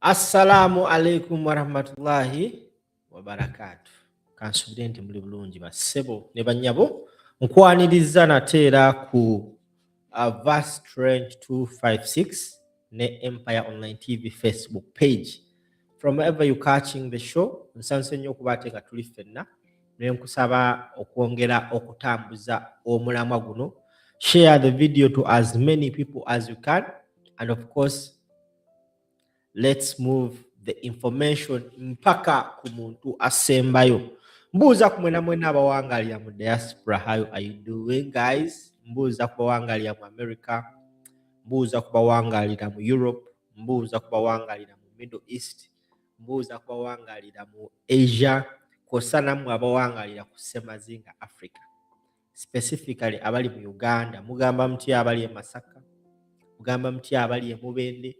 Assalamu alaikum warahmatullahi wabarakatuh. Kansubire nti muli bulungi bassebo ne bannyabo nkwaniriza nateera ku Vast Range 256 ne Empire Online TV Facebook page. From wherever you catching the show, nsanse nnyo okubaate nga tuli ffenna ne nkusaba okwongera okutambuza omulamwa guno. Share the video to as many people as you can, and of course let's move the information mpaka ku muntu asembayo. Mbuuza ku mwena abawangalira mu diaspora, how are you doing guys? Mbuuza ku bawangalira mu America, mbuuza ku bawangalira mu Europe, mbuuza ku bawangalira mu Middle East, mbuuza ku bawangalira mu Asia, kw'ossa nammwe abawangalira ku Ssemazinga Africa. Specifically abali mu Uganda, mugamba mutya abali e Masaka, mugamba mutya abali e Mubende,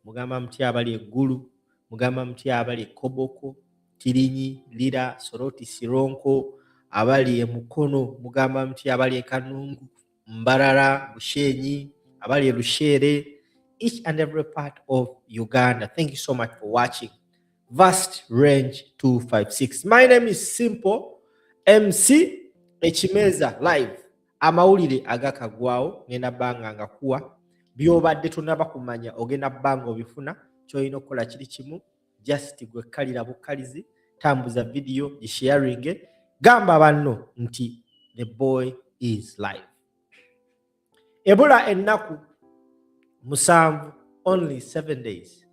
mugamba mutya abali e Gulu, mugamba mutya abali e Koboko, Tirinyi, Lira, Soroti, Sironko, abali e Mukono, mugamba mutya abali e Kanungu, Mbarara, Bushenyi, abali e Lushere, each and every part of Uganda. Thank you so much for watching Vast Range 256. My name is Simpo, MC Ekimeza live. Amawulire agakagwawo ngenda banga ngakuwa byobadde tonaba kumanya ogenda banga obifuna. Kyolina okukola kiri kimu, just gwe kalira bukalizi, tambuza video, gisharing, gamba banno nti the boy is live. Ebula ennaku musanvu, only 7 days,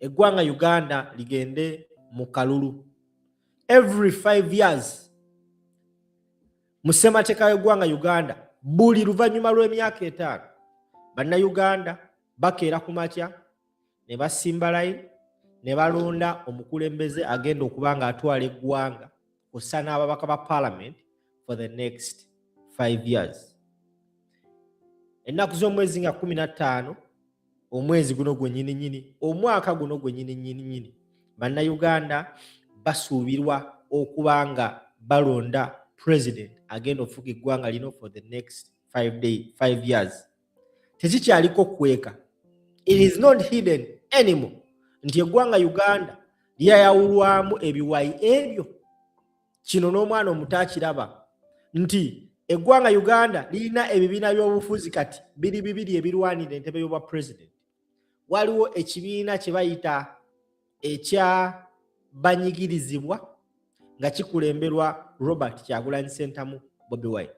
eggwanga Uganda ligende mu kalulu. Every 5 years musemateeka w'eggwanga Uganda, buli luvannyuma lw'emyaka 5, bannayuganda bakeera ku makya ne basimba line ne balonda omukulembeze agenda okuba nga atwala eggwanga kw'ossa n'ababaka ba parliament for the next 5 years. Ennaku z'omwezi nga 15, omwezi guno gwennyini, omwaka guno gwennyini, bannayuganda basuubirwa okuba nga balonda president agenda okufuga eggwanga lino for the next 5 years. Tekikyaliko kweka. It is not hidden anymore nti eggwanga Uganda lyayawulwamu ebiwayi ebyo. Kino n'omwana omuto akiraba nti eggwanga Uganda lirina ebibiina by'obufuzi kati biri bibiri ebirwanira entebe y'obwa president. Waliwo ekibiina kye bayita ekya banyigirizibwa nga kikulemberwa Robert Kyagulanyi Ssentamu Bobi Wine.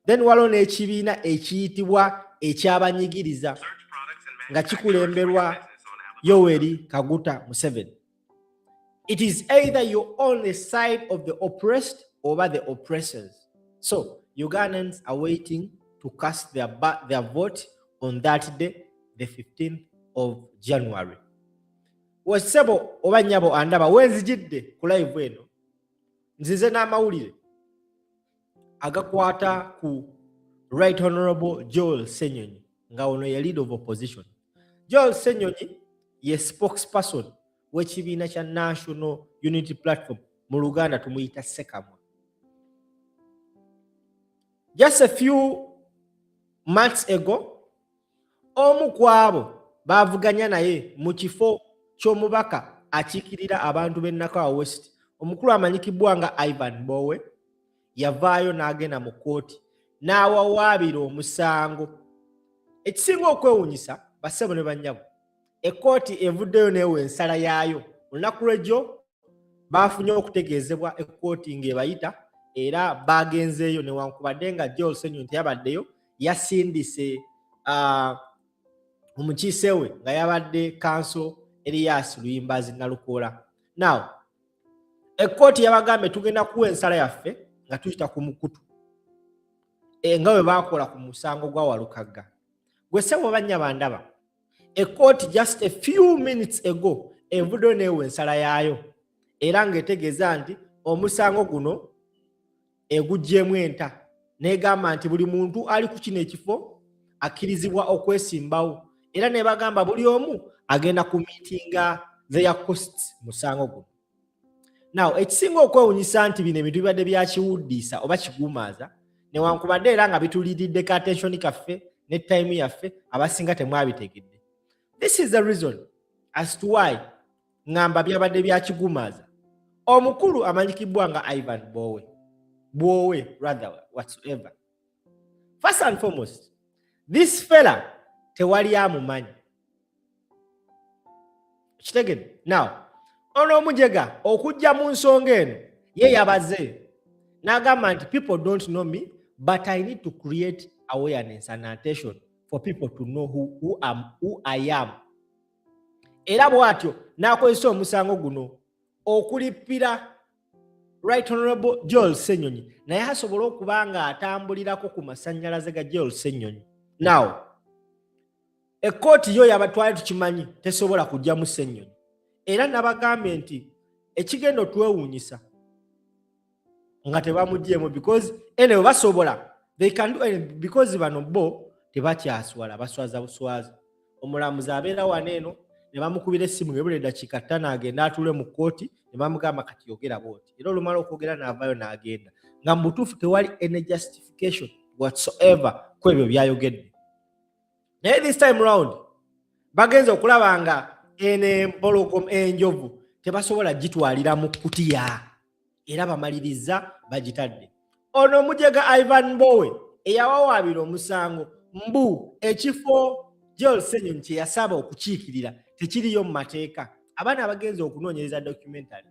Then waliwo n'ekibiina ekiyitibwa ekyabanyigiriza nga kikulemberwa Yoweri Kaguta Museveni. It is either you're on the side of the oppressed or the oppressors. So Ugandans are waiting to cast their vote on that day, the 15th of January. Wasebo obanyabo andaba wenzijidde ku live eno nzize n'amawulire agakwata ku Right Honorable Joel Ssenyonyi nga ono ye leader of opposition. Joel Ssenyonyi ye spokesperson w'ekibiina kya National Unity Platform, mu Luganda tumuyita Ssekamwa. Just a few months ago, omu ku abo baavuganya naye mu kifo ky'omubaka akiikirira abantu b'e Nakawa West, omukulu amanyikibwa nga Ivan Bowe, yavaayo n'agenda mu kooti n'awawaabira omusango. Ekisinga okwewuunyisa bassebo ne bannyabo, ekkooti evuddeyo n'ewa ensala yaayo. Olunaku lw'ejjo baafunye okutegeezebwa ekkooti ng'ebayita era baagenzeeyo newankubadde nga Joel Ssenyonyi teyabaddeyo, yasindise omukiise we nga yabadde kanso Elias Luyimbazi Nalukoola. Now ekkooti yabagambe tugenda kuwa ensala yaffe nga tuyita ku mukutu nga bwe baakola ku musango gwa Walukagga. Gwe ssebo bannya bandaba, ekkooti just a few minutes ago evuddeyo n'ewa ensala yaayo era ng'etegeeza nti omusango guno eguggyemu enta, n'egamba nti buli muntu ali ku kino ekifo akkirizibwa okwesimbawo era ne bagamba buli omu agenda ku miitinga their costs musango guno. Now ekisinga okwewunyisa nti bino ebintu bibadde byakiwuddiisa oba kiguumaaza newankubadde era nga bituliiriddeko attention kaffe ne time yaffe abasinga temwabitegedde. This is the reason as to why ngamba byabadde bya kigumaza. Omukulu amanyikibwa nga Ivan Bowe rather whatsoever. First and foremost, this fella tewali amumanyi. Kitegedde. Now, ono Omujega okujja mu nsonga eno ye yabaze n'agamba nti people don't know me but I need to create awareness and attention for people to know who I am. Era bw'atyo n'akozesa omusango guno okulipira Right Honorable Joel Ssenyonyi naye asobola okuba nga atambulirako ku masannyalaze ga Joel Ssenyonyi. Now, ekkooti yo yabatwali tukimanyi tesobola kujjamu Ssenyonyi. Era nabagambye nti ekigenda otwewuunyisa nga tebamugyemu because anyway basobola they can do anything because bano bo tebakyaswala baswaza buswaza. Omulamuzi abeera wano eno ne bamukubira essimu ng'ebula eddakiika 5 agenda atule mu kkooti ne bamugamba kati yogera bw'oti. Era olumala okwogera n'avaayo n'agenda nga mu butuufu tewali any justification whatsoever ku ebyo byayogedde. Naye this time round bagenza okulaba nga empologoma enjovu tebasobola gitwalira mu kutiya era bamaliriza bagitadde. Ono Omujega Ivan Bowe eyawawaabira omusango mbu ekifo Joel Ssenyonyi kye yasaba okukiikirira tekiriyo mu mateeka. Abaana abagenza okunoonyereza documentary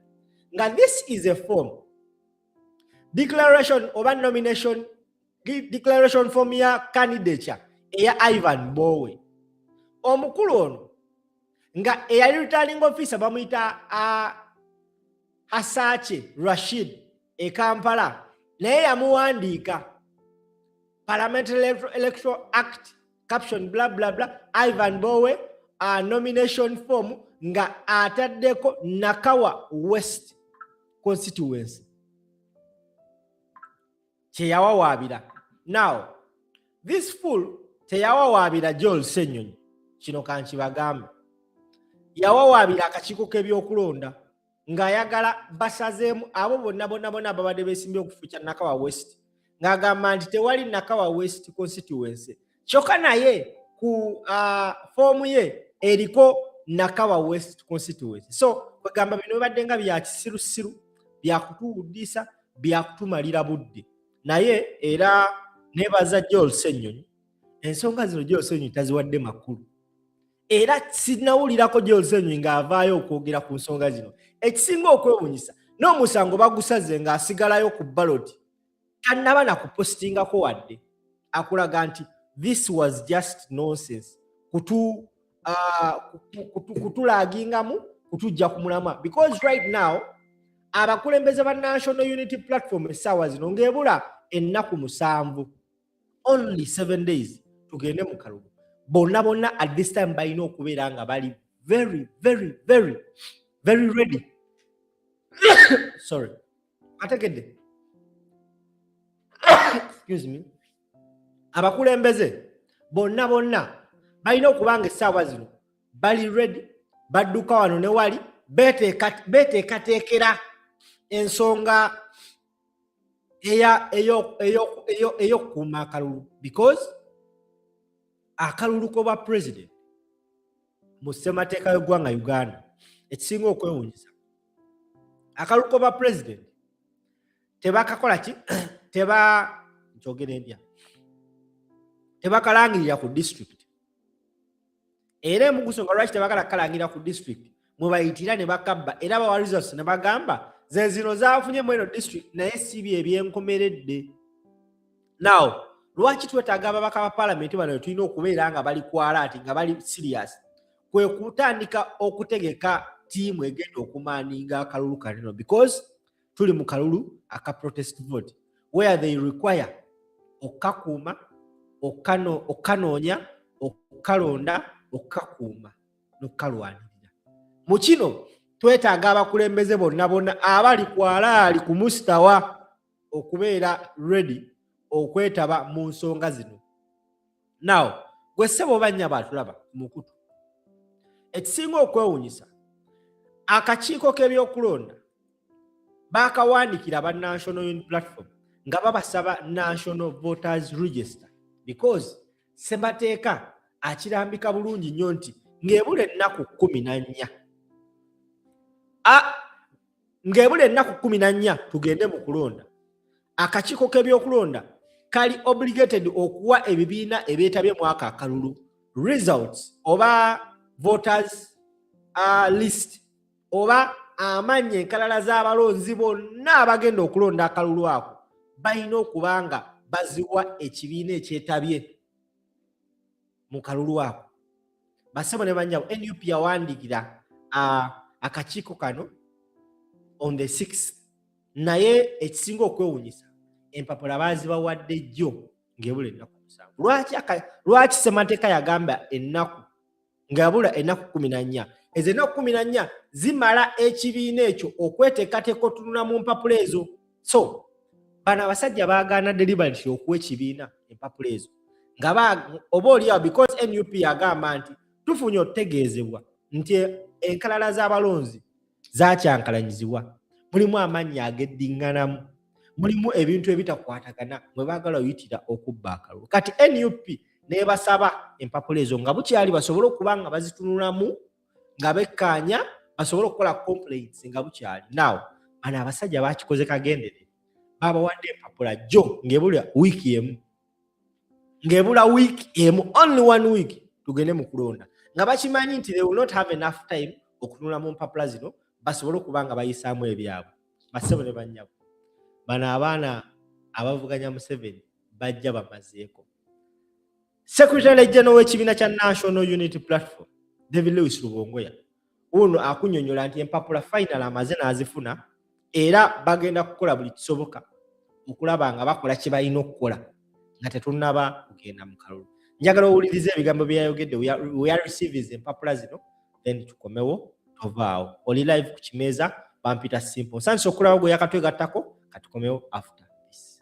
nga this is a form declaration oba nomination declaration form ya candidature eya Ivan Bowe. Omukulu ono nga eyali returning officer bamuyita Hasache Rashid e Kampala naye yamuwandiika Parliamentary Electoral Act caption blah blah blah Ivan Bowe nomination form nga ataddeko Nakawa West constituency kyeyawawaabira. Now this fool teyawawaabira Joel Ssenyonyi, kino kankibagambe, yawawaabira akakiiko k'ebyokulonda ng'ayagala basazeemu abo bonna ababadde beesimbye okufuuka Nakawa West ng'agamba nti tewali Nakawa West constituency kyokka naye ku foomu ye eriko Nakawa West constituency. So kwegamba bino bibadde nga bya kisirusiru byakutuwuddisa byakutumalira budde. Naye era nebaza Joel Ssenyonyi ensonga zino Joel Ssenyonyi taziwadde makulu era sinawulirako Joel Ssenyonyi ng'avaayo okwogera ku nsonga zino. Ekisinga okwewuunyisa n'omusango bagusaze ng'asigalayo ku ballot tannaba na kupostingako wadde akulaga nti this was just nonsense kutulagingamu kutujja ku mulamwa because right now abakulembeze ba National Unity Platform essaawa zino ng'ebula ennaku 7 only 7 days tugende mu kalulu bonna at this time balina okubeera nga bali very ready. Sorry, ategedde excuse me. Abakulembeze bonna balina okubanga essaawa zino bali ready badduka wano ne wali beteekateekera ensonga eyokukuuma akalulu because akalulu k'obwa president mu ssemateeka y'eggwanga Uganda ekisinga okwewuunyisa akalulu k'obwa president tebakakola ki tebakalangirira ku district era emugusonga lwaki tebakalangirira ku district mwe bayitira ne bakabba era bawa results ne bagamba ze zino zaafunye mu eno district naye si bye ebyenkomeredde. Now lwaki twetaaga ababaka ba parliament bano tulina okubeera nga bali ku alert nga bali serious kwe kutandika okutegeka tiimu egenda okumaaninga akalulu kanino because tuli mu kalulu aka protest vote where they require okakuuma okanoonya okalonda okakuuma n'okalwanirira. Mu kino twetaaga abakulembeze bonna abali ku alaali ku mustawa okubeera ready okwetaba mu nsonga zino. Now gwe ssebo bannya batulaba mukutu ekisinga okwewuunyisa akakiiko k'ebyokulonda baakawaandikira ba National Unity Platform nga babasaba National Voters Register because Ssemateeka akirambika bulungi nnyo nti ng'ebula ennaku 14 ng'ebula ennaku 14 tugende mu kulonda. Akakiiko k'ebyokulonda kali obligated okuwa ebibiina ebyetabye mu aka akalulu results oba voters list oba amannya enkalala z'abalonzi bonna abagenda okulonda akalulu ako balina okuba nga baziwa ekibiina ekyetabye mu kalulu ako. Bassebo ne bannyabo, NUP yawandiikira akakiiko kano on the 6th, naye ekisinga okwewuunyisa empapula baazibawadde jjo ng'ebula ennaku 7. Lwaki ssemateeka yagamba ennaku ng'ebula ennaku 14? Ezo ennaku 14 zimala ekibiina ekyo okweteekateeka otunula mu mpapula ezo. So bano abasajja baagaana deliberately okuwa ekibiina empapula ezo nga oba oliawo because NUP yagamba nti tufunye okutegeezebwa nti enkalala z'abalonzi zaakyankalanyizibwa, mulimu amannya ag'eddiŋŋanamu, mulimu ebintu ebitakwatagana mwe baagala oyitira okubba akalulu. Kati NUP n'ebasaba empapula ezo nga bukyali basobole okuba nga bazitunulamu nga bekkaanya basobole okukola complaints nga bukyali. Now bano abasajja baakikoze kagendere, babawadde empapula jjo ng'ebula wiiki emu, only 1 week tugende mu kulonda, nga bakimanyi nti they will not have enough time okutunula mu mpapula zino basobole okuba nga bayisaamu ebyabwe. Bassebo ne bannyabo, bano abaana abavuganya Museveni bajja bamazeeko. Secretary General w'ekibiina kya National Unity Platform David Lewis Rubongoya uno akunnyonnyola nti empapula final amaze n'azifuna era bagenda kukola buli kisoboka okulaba nga bakola kye balina okukola nga tetunnaba kugenda mu kalulu. Njagala owulirize ebigambo bye yayogedde we are receiving empapula zino then tukomewo tovaawo. Oli live ku kimeeza bampita Simpo. Nsanyusa okulaba gwe yakatwegattako katukomewo after this.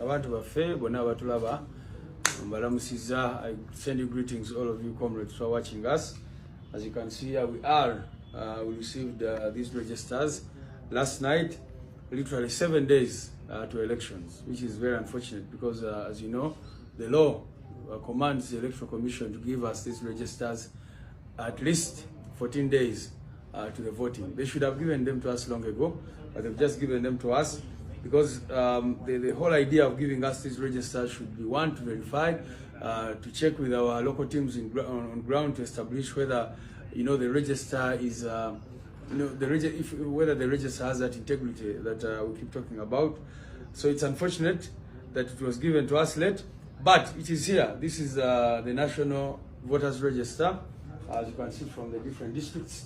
Abantu baffe bonna abatulaba mbalamusizza. I send you greetings all of you comrades who are watching us. As you can see here we are. We received these registers last night, literally 7 days to elections, which is very unfortunate because as you know, the law commands the Electoral Commission to give us these registers at least 14 days to the voting. They should have given them to us long ago, but they've just given them to us because the whole idea of giving us these registers should be, one, to verify, to check with our local teams on ground to establish whether the register is whether the register has that integrity that we keep talking about. So it's unfortunate that it was given to us late, but it is here. This is the National Voters Register, as you can see from the different districts.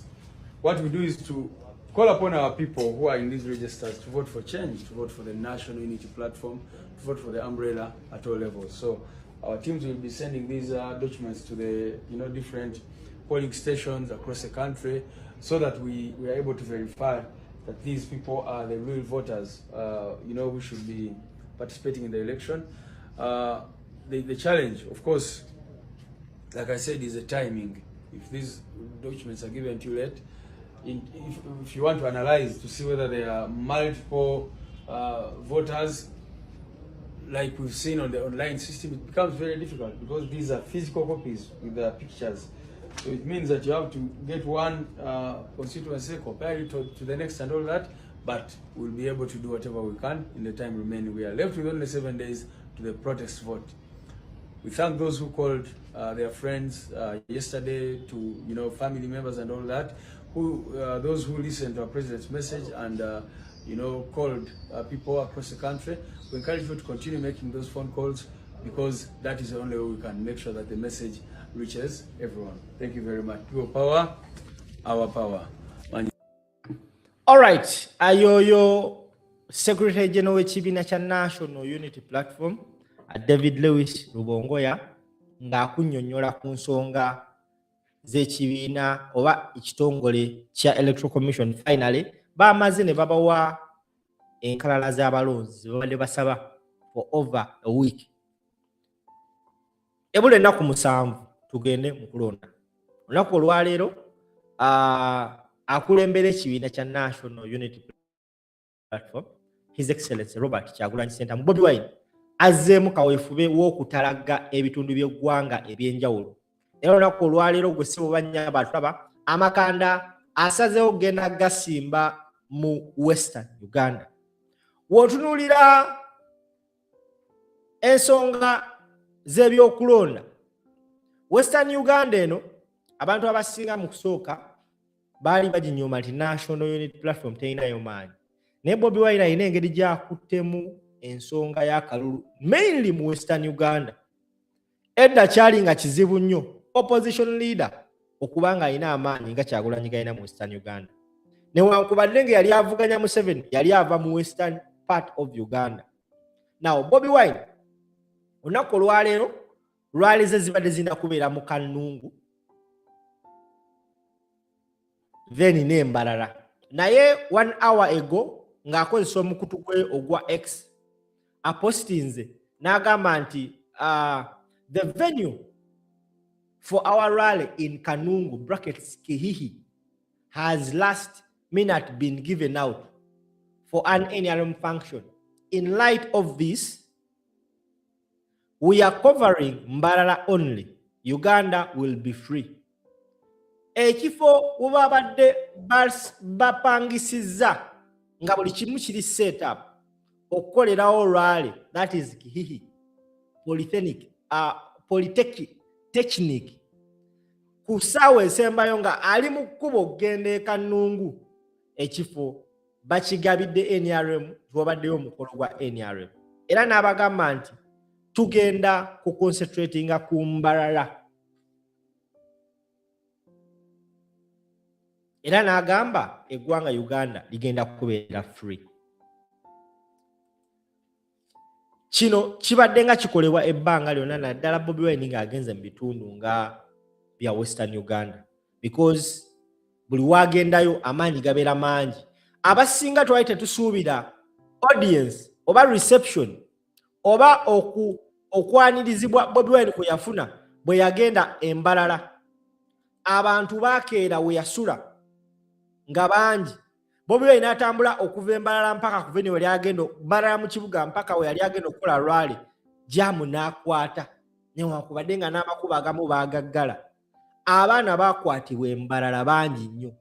What we do is to call upon our people who are in these registers to vote for change, to vote for the National Unity Platform, to vote for the umbrella at all levels. So our teams will be sending these documents to the different polling stations across the country so that we are able to verify that these people are the real voters who should be participating in the election. The challenge, of course, like I said, is the timing. If these documents are given too late, if you want to analyze to see whether there are multiple voters, like we've seen on the online system, it becomes very difficult because these are physical copies with the pictures. So it means that you have to get one constituency, compare it to the next and all that, but we'll be able to do whatever we can in the time remaining. We are left with only 7 days to the protest vote. We thank those who called their friends yesterday, to family members and all that, those who listened to our president's message and called people across the country. We encourage you to continue making those phone calls because that is the only way we can make sure that the message reaches everyone. Thank you very much. Your power, our power. All right. Ayoyo Secretary General w'ekibiina kya National Unity Platform David Lewis Rubongoya ng'akunnyonnyola ku nsonga z'ekibiina oba ekitongole kya Electoral Commission finally bamaze ne babawa enkalala z'abalonzi babadde basaba for over a week. Ebula ennaku 7 tugende mu kulonda. Olunaku olwaleero akulembera ekibiina kya National Unity Platform His Excellency Robert Kyagulanyi Ssentamu Bobi Wine azzeemu kaweefube w'okutalaga ebitundu by'eggwanga ebyenjawulo. Era olunaku olwaleero gwe ssebo bannya batulaba amakanda asazeewo kugenda gasimba mu Western Uganda. W'otunuulira ensonga z'ebyokulonda, Western Uganda eno abantu abasinga mu kusooka baali baginyooma nti National Unity Platform terinayo maanyi. Naye Bobi Wine alina engeri gy'akuttemu ensonga y'akalulu mainly mu Western Uganda. Edda kyali nga kizibu nnyo opposition leader okuba nga alina amaanyi nga Kyagulanyi galina mu Western Uganda. Newankubadde nga yali avuganya Museveni yali ava mu Western part of Uganda. Now Bobi Wine olunaku olwaleero lwali ze zibadde zina kubeera mu Kanungu then n'embalala. Naye 1 hour ago ng'akozesa omukutu gwe ogwa X apostinze n'agamba nti the venue for our rally in Kanungu (Kihihi) has last minute been given out for an NRM function. In light of this, we are covering Mbarara only. Uganda will be free. Ekifo ubabadde bapangisizza nga buli kimu kiri set up okukolerawo rally, that is Kihihi Polytechnic ku ssaawa esembayo nga ali mu kkubo okugenda e Kanungu. Ekifo bakigabidde NRM wabaddeyo omukolo gwa NRM era n'abagamba nti tugenda ku concentratinga ku Mbarara era n'agamba eggwanga Uganda ligenda kubeera free. Kino kibadde nga kikolebwa ebbanga lyonna naddala Bobi Wine ng'agenze mu bitundu nga bya Western Uganda because buli wagendayo amaanyi gabeera mangi. Abasinga twali tetusuubira audience oba reception oba okwanirizibwa Bobi Wine kwe yafuna bwe yagenda Embalala. Abantu bakeera we yasula nga bangi. Bobi Wine atambula okuva Embalala mpaka ku venue yali agenda Mbarara mu kibuga mpaka we yali agenda okukola rally, jamu n'akwata. Newankubadde nga n'amakubo agamu baagaggala. Abaana bakwatibwa Embalala bangi nnyo.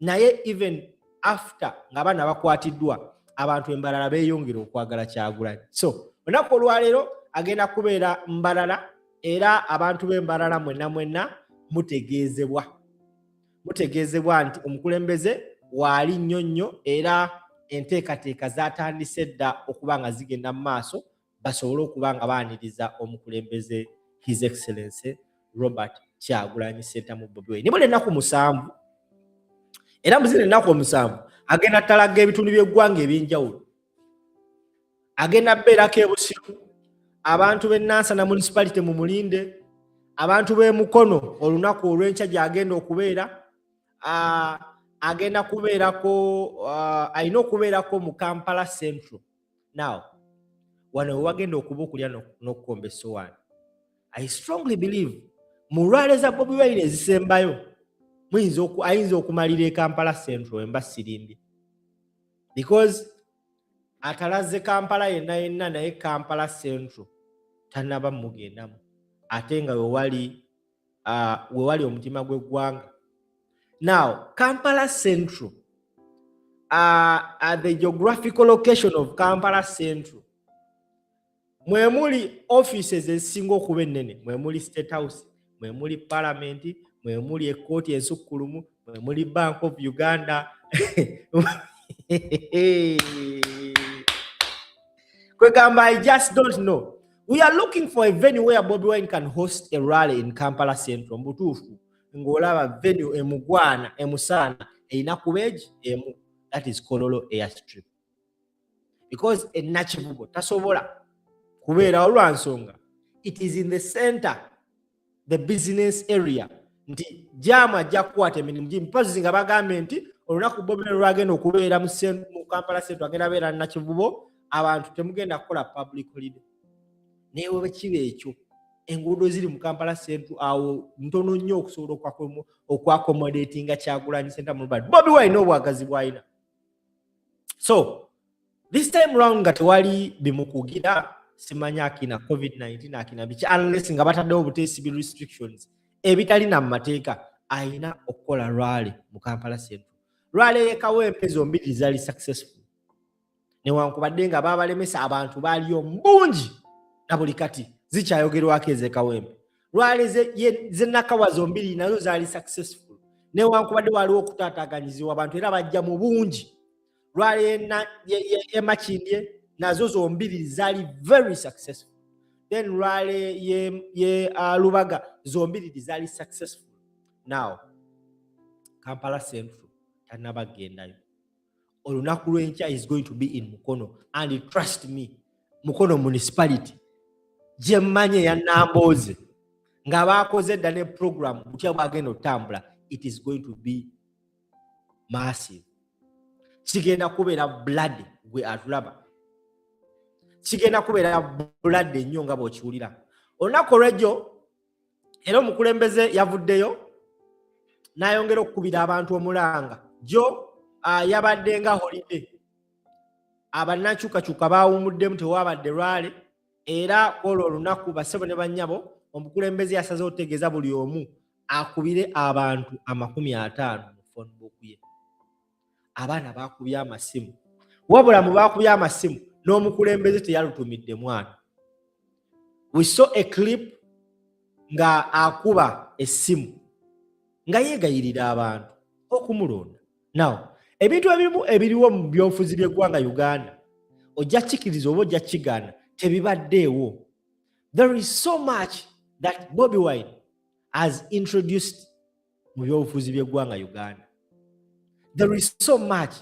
Naye even after nga abaana bakwatiddwa abantu Embalala beeyongera okwagala Kyagulanyi. So olunaku olwaleero agenda kubeera Mbalala era abantu b'Embalala mwenna mutegeezebwa nti omukulembeze waali nnyonnyo era enteekateeka zaatandise dda okuba nga zigenda mu maaso basobole okuba nga baaniriza omukulembeze His Excellency Robert Kyagulanyi Ssentamu Bobi Wine. Nibwo ennaku 7 era muzina ennaku 7 agenda talaga ebitundu by'eggwanga ebyenjawulo. Agenda beerako e Busiru, abantu b'e Nansana municipality mu Mulinde, abantu b'e Mukono olunaku olw'enkya gy'agenda okubeera. Agenda kubeerako alina okubeerako mu Kampala Central. Now wano wagenda okuba okulya n'okukomba essowaani. I strongly believe mu lwale za Bobi Wine ezisembayo ayinza okumalira e Kampala Central emba sirimbye because atalaze Kampala yenna naye Kampala Central tannaba mugendamu ate nga we wali omutima gw'eggwanga. Now Kampala Central, at the geographical location of Kampala Central, mwe muli offices ezisinga okuba ennene, mwe muli State House, mwe muli Parliament, mwe muli ekkooti ensukkulumu, mwe muli Bank of Uganda. Kwegamba, I just don't know. We are looking for a venue where Bobi Wine can host a rally in Kampala Central. Mbutuufu ng'olaba venue emugwana emusaana erina kubeegi emu, that is Kololo Airstrip, because e Nakivubo tasobola kubeera olwansonga it is in the center, the business area, nti jama ajja kukwata emirimu gimu mpazi nga bagambe nti olunaku Bobi Wine lwagenda okubeera mu Kampala Central agenda beera Nakivubo abantu temugenda kukola public holiday. Naye bwe kiba ekyo enguudo ziri mu Kampala Central awo ntono nnyo okusobola okwaccommodatinga Kyagulanyi Ssentamu Bobi Wine obwagazi bw'alina. So this time round nga tewali bimukugira, simanya akina COVID-19 akina biki, unless nga bataddewo buteesibi restrictions ebitali na mateeka. ayina okukola rally mu Kampala Central. Rally ye Kawempe zombiri zaali successful. Newankubadde nga baabalemesa abantu baaliyo mbungi na buli kati zikyayogerwako eze Kawempe. Rally ze Nakawa zombiri nazo zaali successful. Newankubadde waliwo okutaataaganyizibwa abantu era bajja mu bungi. Rally ye Makindye nazo zombiri zaali very successful. Then rally ye Lubaga zombiri zaali successful. Now Kampala Central tanabagendayo. Olunaku lw'enkya is going to be in Mukono, and trust me, Mukono municipality gye mmanye ya Namboze nga baakoze dda ne program butya bwagenda otambula, it is going to be massive. Kigenda kubeera blood gwe atulaba, kigenda kubeera blood ennyo nga bw'okiwulira. Olunaku olw'ejjo era omukulembeze yavuddeyo n'ayongera okukubira abantu omulanga. Jo yabadde nga holiday, abannakyukakyuka baawumuddemu tewabadde rally, era olwo olunaku bassebo ne bannyabo omukulembeze yasaze otegeeza buli omu akubire abantu 50 mu phone book ye. Abaana baakubye amasimu, wabula mu baakubye amasimu n'omukulembeze teyalutumidde mwana. We saw a clip nga akuba essimu nga yeegayirira abantu okumulonda. Now ebintu ebimu ebiriwo mu byobufuzi by'eggwanga Uganda ojja kikiriza oba ojja kigaana tebibaddeewo. There is so much that Bobi Wine has introduced mu byobufuzi by'eggwanga Uganda. There is so much.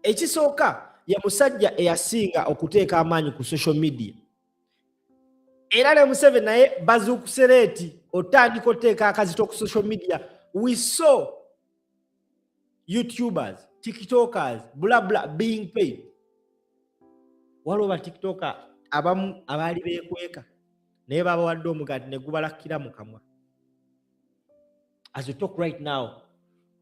Ekisooka ye musajja eyasinga okuteeka amaanyi ku social media. Era ne Museveni naye bazuukusereeti otandika oteeka akazito ku social media. We saw YouTubers, TikTokers, blah blah being paid. Waliwo ba TikToker abamu abaali beekweka naye babawadde omugati ne gubalakira mu kamwa. As we talk right now,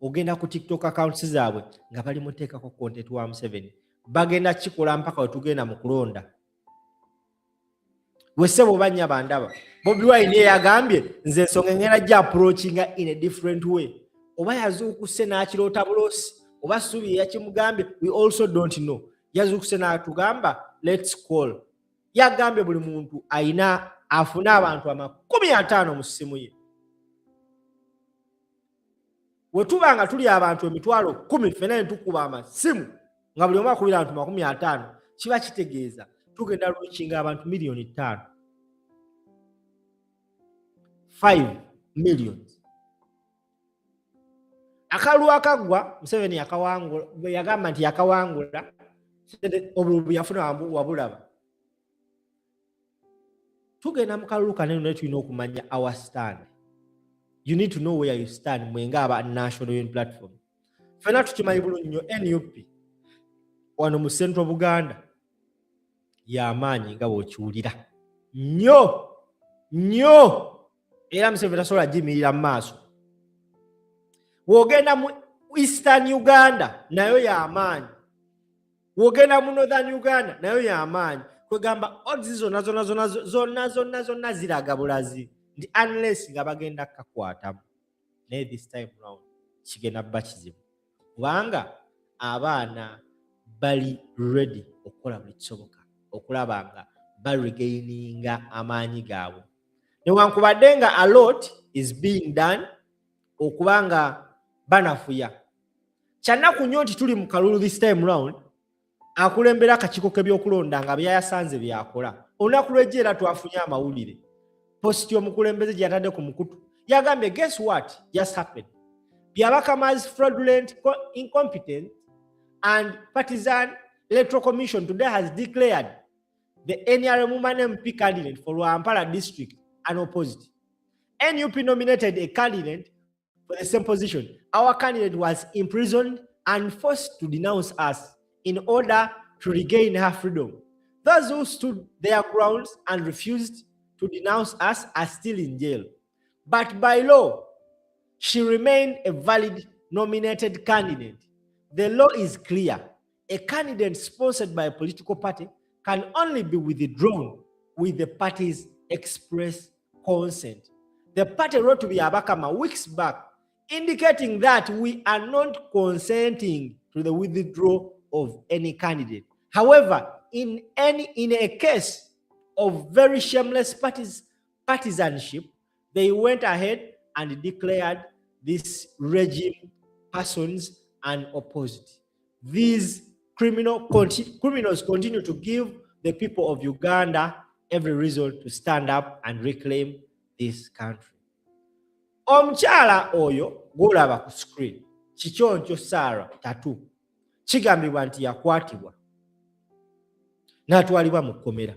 ogenda ku TikTok accounts zaabwe nga bali muteekako content wa Museveni. Bagenda kikola mpaka we tugenda mu kulonda. Wesebo banya bandaba. Bobi Wine yagambye nze ensonga ngenda gya approachinga in a different way. Oba yazuukuse n'akirota bulosi, oba Subi yakimugambye, we also don't know. Yazuukuse n'atugamba let's call. Yagambye buli muntu ayina afuna abantu 50 mu ssimu ye. We tubanga tuli abantu emitwalo 10 ffenna ne tukuba amasimu nga buli omu akubira abantu 50, kiba kitegeeza tugenda reaching abantu miliyoni 5. 5 millions. Akalu akagwa Museveni yakawangula, yagamba nti yakawangula obulubu yafuna wabulaba. Tugenda mu kalulu kanene ne tulina okumanya our stand. You need to know where you stand mwenga aba national unity platform. Fena tukimanyi bulungi nnyo NUP wano mu Central Buganda y'amaanyi nga bw'okiwulira nnyo era Museveni tasobola gimirira mu maaso. Wogenda mu Eastern Uganda nayo y'amaanyi, wogenda mu Northern Uganda nayo y'amaanyi. Kwegamba odds zonna ziraga bulazi nti unless nga bagenda kakwatamu naye this time round kigenda bba kizibu kubanga abaana bali ready okukola buli kisoboka okulaba nga baregaininga amaanyi gaabwe. Newankubadde nga a lot is being done okubanga banafuya. Kyannaku nnyo nti tuli mu kalulu this time round akulembera akakiiko k'ebyokulonda nga byayasanze byakola. Olunaku lw'ejjo era twafunye amawulire. Posti omukulembeze gye yatadde ku mukutu yagambye guess what just happened. Byabakama's fraudulent, incompetent and partisan electoral commission today has declared the NRM woman MP candidate for Wampara district unopposed. NUP nominated a candidate for the same position. Our candidate was imprisoned and forced to denounce us in order to regain her freedom. Those who stood their grounds and refused to denounce us are still in jail. But by law, she remained a valid nominated candidate. The law is clear. A candidate sponsored by a political party can only be withdrawn with the party's express consent. The party wrote to Byabakama weeks back indicating that we are not consenting to the withdrawal of any candidate. However, in a case of very shameless partisanship, they went ahead and declared this regime persons unopposed. These criminals continue to give the people of Uganda every reason to stand up and reclaim this country. Omukyala oyo gwolaba ku screen Kikyoncho Sarah Tatu kigambibwa nti yakwatibwa n'atwalibwa mu kkomera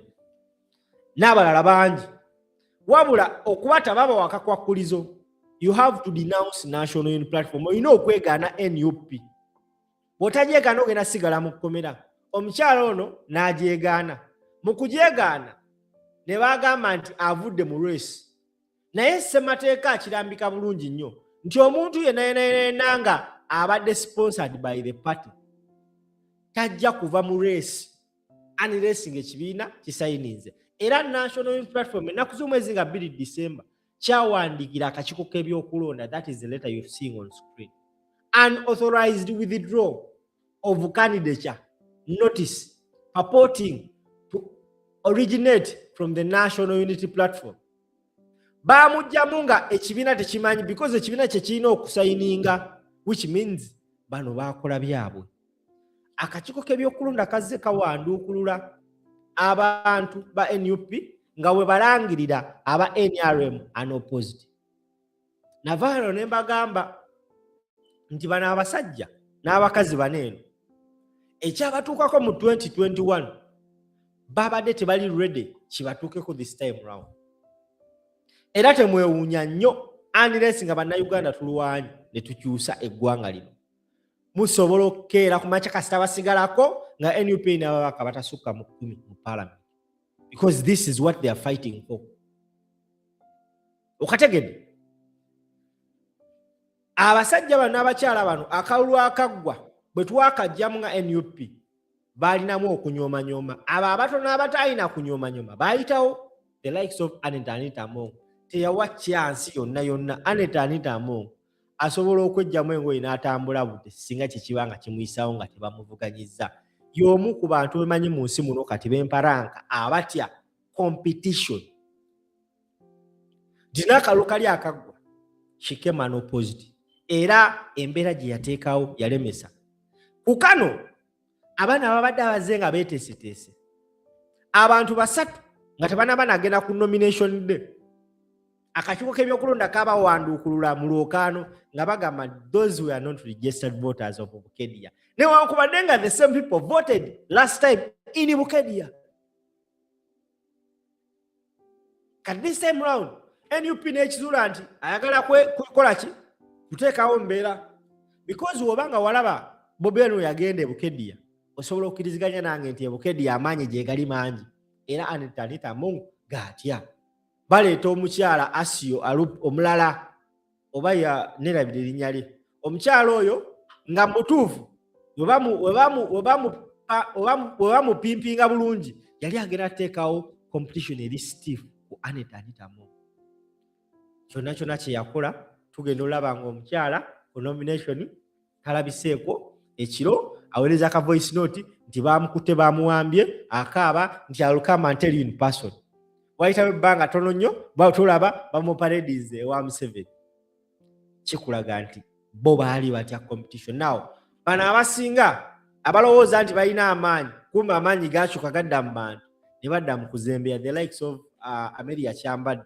n'abalala bangi, wabula okuba tababa wakakwakulizo. You have to denounce national unity platform. Olina okwegaana NUP. Bw'otajeegaana ogenda sigala mu kkomera. Omukyala ono n'ajeegaana. Mu kujeegaana ne bagamba nti avudde mu race. Naye ssemateeka akirambika bulungi nnyo nti omuntu yenna nga abadde sponsored by the party tajja kuva mu race unless ng'ekibiina kisayininze. Era national unity platform ennaku z'omwezi nga 2 December kyawandiikira akakiiko k'ebyokulonda, that is the letter you're seeing on screen, unauthorized withdrawal of candidature notice purporting to originate from the national unity platform. Bamujjamu nga ekibiina tekimanyi because ekibiina kye kirina okusayininga, which means bano baakola byabwe. Akakiiko k'ebyokulonda kazze kawanduukulula abantu ba NUP nga we balangirira aba NRM unopposed. Navaano ne mbagamba nti bano abasajja n'abakazi baneeno ekyabatuukako mu 2021 babadde tebali ready kibatuukeko this time round. Era temwewuunya nnyo unless nga bannayuganda tulwanyi ne tukyusa eggwanga lino. Musobola okukeera ku makya kasita basigalako nga NUP n'ababaka batasukka mu 10 mu parliament, because this is what they are fighting for. Okategedde abasajja bano n'abakyala bano akalulu akaggwa bwe twakajjamu nga NUP balinamu okunyoomanyoma. Abo abato n'abatalina kunyoomanyoma bayitawo, the likes of Anita Among. Teyawa chance yonna Anita Among asobola okwejjamu engoye n'atambula budde singa kikibanga kimuyisaawo nga tebamuvuganyizza. Y'omu ku bantu bemanyi mu nsi muno kati b'emparanka abatya competition. Dina kalukali akaggwa Shikema unopposed. Era embeera gye yateekawo yalemesa. Ku kano abaana babadde abazenga beeteeseteese. Abantu basatu nga tebanaba nagenda ku nomination day. Akakiiko k'ebyokulonda kabawanduukulula mu lwokaano nga bagamba those who are not registered voters of Bukedia. Newankubadde nga the same people voted last time in Bukedia. Kati this time round NUP n'ekizuula nti ayagala kukola ki? Kuteekawo mbeera. Because wobanga walaba Bobi Wine yagenda e Bukedia, osobola okkiriziganya nange nti e Bukedia amaanyi gye gali mangi. Era Anita Among gaatya. Baleeta omukyala Asio omulala oba ya nerabira erinnya lye. Omukyala oyo nga mutuufu webamupimpinga bulungi yali agenda ateekawo competition eri stiff ku Anita Among. Kyonna kye yakola tugenda olaba nga omukyala ku nomination talabiseeko ekiro aweereza ka voice note nti baamukutte baamuwambye akaaba nti I'll come and tell you in person. Wayitawo ebbanga tono nnyo tulaba bamuparadize ewa Museveni. Kikulaga nti bo baali batya competition. Now bano abasinga abalowooza nti balina amaanyi kumbe amaanyi gakyuka gadda mu bantu ne badda mu kuzembeya, the likes of Amelia Kyambadde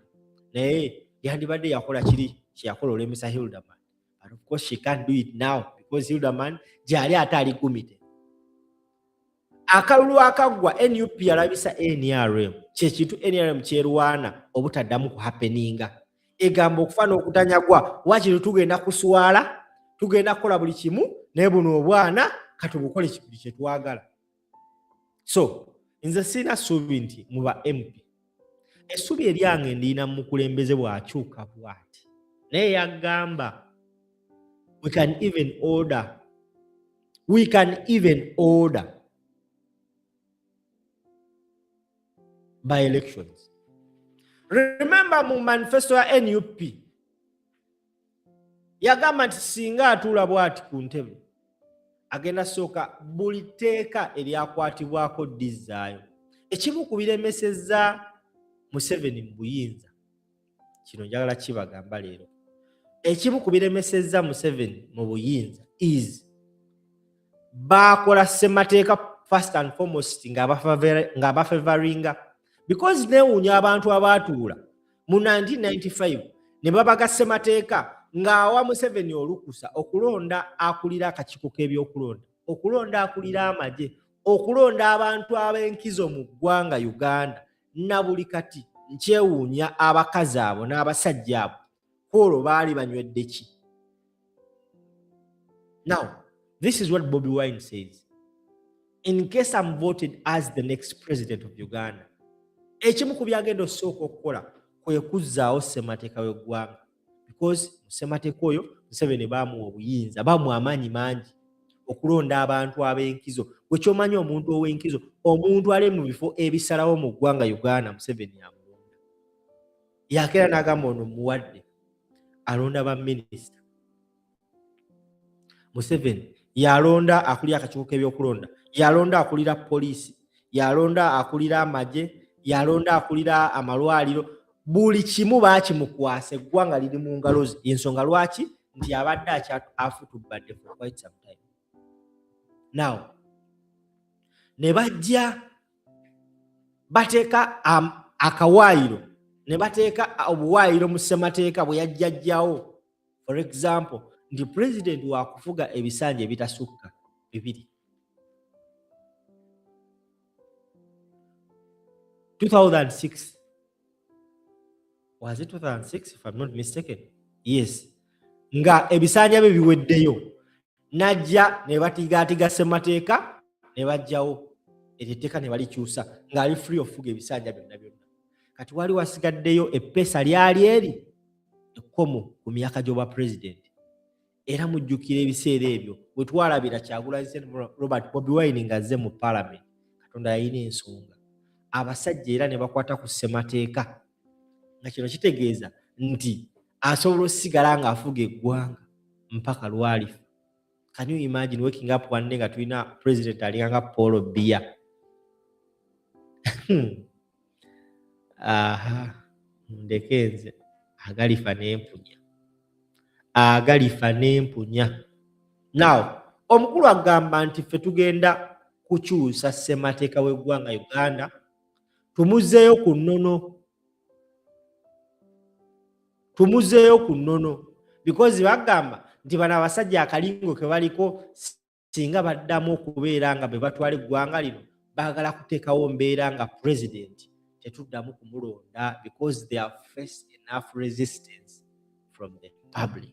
naye yandibadde yakola kiri kyeyakola olemesa Hildaman. But of course she can't do it now because Hildaman gyali ate ali kumite. Akalulu akaggwa NUP yalabisa NRM kyekintu NRM kyerwana obutaddamu ku happeninga. Egamba okufaana okutanyagwa wakiri tugenda kuswala, tugenda kukola buli kimu naye buno obwana katubukole kibuli kye twagala. So nze sina ssuubi nti muba MP. Essuubi eryange ndiina mu mukulembeze bw'akyuka bw'ati. Naye yagamba we can even order by elections. Remember mu manifesto ya NUP yagamba nti singa atuula bw'ati ku ntebe agenda sooka buli tteeka eryakwatibwako dizzaayo. Ekimu ku biremesezza Museveni mu buyinza, kino njagala kibagamba leero, ekimu ku biremesezza Museveni mu buyinza is baakola ssemateeka first and foremost ng'abafavoringa, because neewuunya abantu abaatuula mu 1995 ne babaga ssemateeka ng'awa Museveni olukusa okulonda akulira akakiiko k'ebyokulonda, okulonda akulira amagye, okulonda abantu ab'enkizo mu ggwanga Uganda. Na buli kati nkyewuunya abakazi abo n'abasajja abo kwolwo baali banywedde ki? Now, this is what Bobi Wine says. In case I'm voted as the next president of Uganda, ekimu ku byagenda osooka okukola kwe kuzzaawo ssemateeka w'eggwanga, because ssemateeka oyo Museveni baamuwa obuyinza, baamuwa amaanyi mangi okulonda abantu ab'enkizo. Bwe kyomanyi omuntu ow'enkizo, omuntu ali mu bifo ebisalawo mu ggwanga Uganda, Museveni yamulonda. Yakeera n'agamba ono muwadde alonda baminisita. Museveni yalonda akulira akakiiko k'ebyokulonda, yalonda akulira poliisi, yalonda akulira amagye, yalonda akulira amalwaliro. Buli kimu baakimukwasa, eggwanga liri mu ngalo ze. Ensonga lwaki? Nti abadde afutubadde for quite some time. Now, ne bajja bateeka akawaayiro, ne bateeka obuwaayiro mu ssemateeka bwe yajjajjawo. For example, nti president waakufuga ebisanja ebitasukka 2. 2006. Was it 2006 if I'm not mistaken? Yes. Nga ebisanja bye biweddeyo. Najja ne batigaatiga ssemateeka ne bajjawo etteeka ne balikyusa ng'ali free okufuga ebisanja byonna byonna. Kati wali wasigaddeyo eppeesa lyali eri ekkomo ku myaka gy'obwa president. Era mujjukira ebiseera ebyo bwe twalabira Kyagulanyi Robert Bobi Wine ng'azze mu parliament. Katonda yalina ensonga. Abasajja era ne bakwata ku ssemateeka. Nga kino kitegeeza nti asobola osigala ng'afuga eggwanga mpaka lwalifa. Can you imagine waking up one day nga tulina president alinganga Paul Biya? Ndekenze agalifa n'empunya. Agalifa n'empunya. Now, omukulu agamba nti ffe tugenda kukyusa ssemateeka w'eggwanga Uganda, tumuzeeyo ku nnono. Tumuzeeyo ku nnono. Because bagamba nti bano abasajja akalingo ke baliko singa baddamu okubeera nga be batwala eggwanga lino, baagala kuteekawo mbeera nga president tetuddamu kumulonda, because they have faced enough resistance from the public.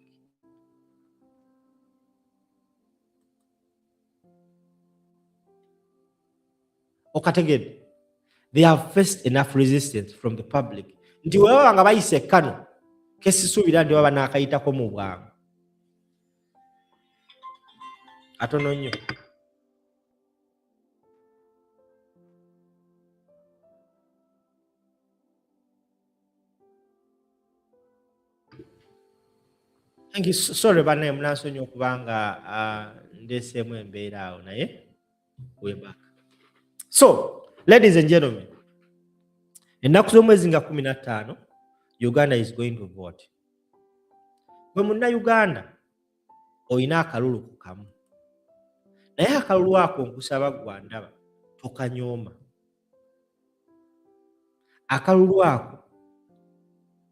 Okategedde, they have faced enough resistance from the public. Nti wewe banga bayise kano kesisuubira nti baba naakayitako mu bwangu. Atono nnyo. Thank you. Sorry banaye munansonyiwa okubanga ndeseemu embeera awo naye we're back. So, ladies and gentlemen, ennaku z'omwezi nga 15 Uganda is going to vote. Bwe munna-Uganda olina akalulu ku kamu. Naye akalulu ako nkusaba gwandaba tokanyooma. Akalulu ako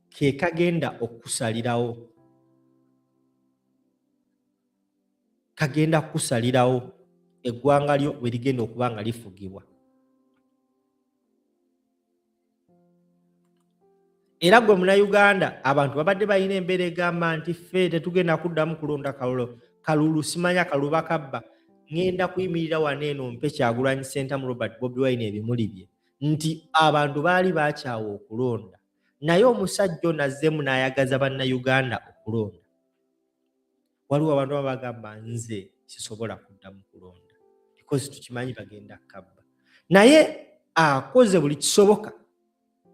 ke kagenda okusalirawo. Kagenda kusalirawo eggwanga lyo bwe ligenda okuba nga lifugibwa. Era gwe munna-Uganda abantu babadde balina embeera egamba nti ffe tetugenda kuddamu kulonda kalulu, simanya kalulu bakabba. Ngenda kuyimirira wano eno mpe Kyagulanyi Ssentamu Robert Bobi Wine ebimuli bye nti abantu baali bakyawa okulonda, naye omusajja ono azzeemu n'ayagaza banna-Uganda okulonda. Waliwo abantu abagamba nze sisobola kuddamu kulonda because tukimanyi bagenda kabba. Naye akoze buli kisoboka,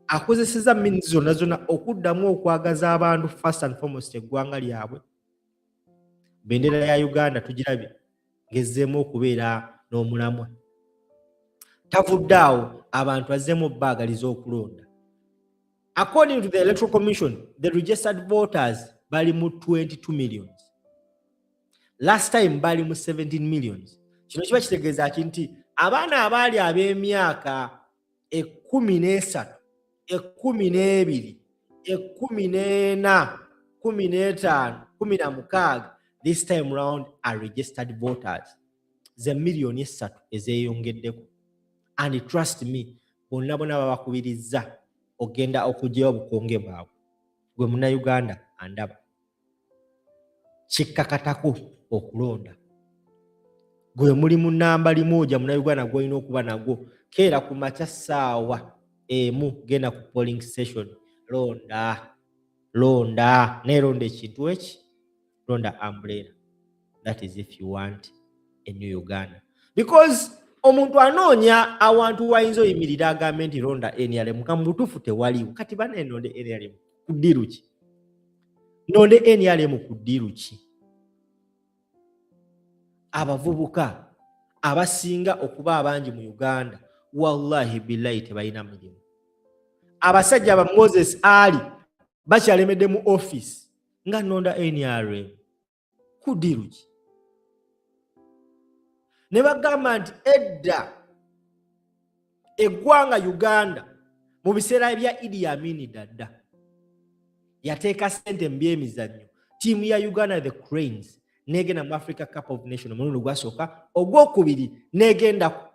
akozeseza means zonna okuddamu okwagaza abantu first and foremost eggwanga lyabwe, bendera ya Uganda tugirabye ngezzeemu okubeera n'omulamwa. Tavudde awo abantu azzeemu obbaagaliza okulonda. According to the Electoral Commission, the registered voters bali mu 22 millions. Last time bali mu 17 millions. Kino kiba kitegeeza nti abaana abaali ab'emyaka 13, 12, 14, 15, 16, this time round are registered voters. Ze millioni 3 ezeeyongeddeko. And trust me, bonna babakubiriza ogenda okugyayo obukonge bwabwe. Gwe Munnayuganda andaba. Kikkakatako okulonda. Gwe muli mu nnamba limoja Munnayuganda gw'olina okuba nagwo. Keera ku makya ssaawa emu genda ku polling station. Londa. Neeronda ekintu eki. Londa umbrella. That is if you want a new Uganda. Because omuntu anoonya awantu wayinza oyimirira agambe nti londa NRM ka mu butuufu tewaliwo. Kati bane nonde NRM ku ddiru ki? Nonde NRM ku ddiru ki? Abavubuka abasinga okuba abangi mu Uganda wallahi billahi tebalina mirimu. Abasajja ba Moses Ali bakyalemedde mu office nga nonda NRM ku ddiru ki? Ne bagamba nti edda eggwanga Uganda mu biseera bya Idi Amin Dada yateeka ssente mu byemizannyo. Tiimu ya Uganda the Cranes negenda mu Africa Cup of Nations omulundi gwasooka, ogwokubiri negenda